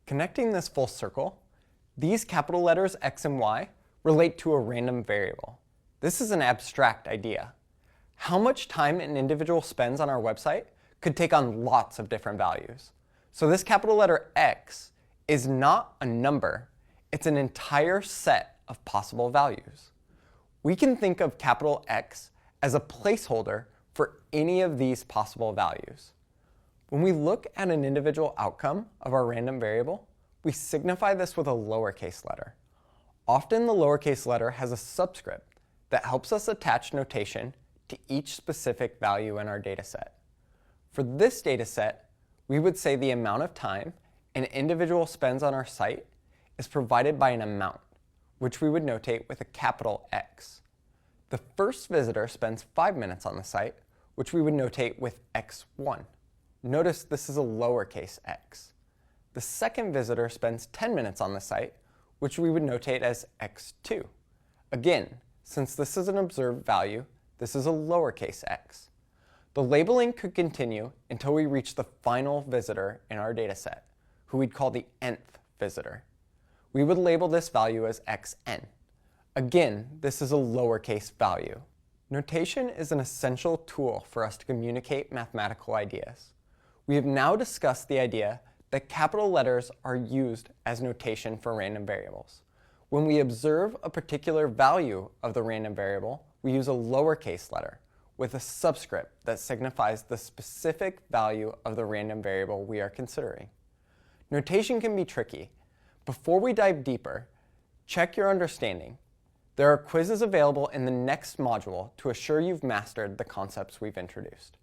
Connecting this full circle, these capital letters X and Y relate to a random variable. This is an abstract idea. How much time an individual spends on our website could take on lots of different values. So this capital letter X is not a number, it's an entire set of possible values. We can think of capital X as a placeholder for any of these possible values. When we look at an individual outcome of our random variable, we signify this with a lowercase letter. Often the lowercase letter has a subscript that helps us attach notation to each specific value in our dataset. For this dataset, we would say the amount of time an individual spends on our site is provided by an amount, which we would notate with a capital X. The first visitor spends 5 minutes on the site, which we would notate with X1. Notice this is a lowercase x. The second visitor spends 10 minutes on the site, which we would notate as X2. Again, since this is an observed value, this is a lowercase x. The labeling could continue until we reach the final visitor in our dataset, who we'd call the nth visitor. We would label this value as xn. Again, this is a lowercase value. Notation is an essential tool for us to communicate mathematical ideas. We have now discussed the idea that capital letters are used as notation for random variables. When we observe a particular value of the random variable, we use a lowercase letter with a subscript that signifies the specific value of the random variable we are considering. Notation can be tricky. Before we dive deeper, check your understanding. There are quizzes available in the next module to assure you've mastered the concepts we've introduced.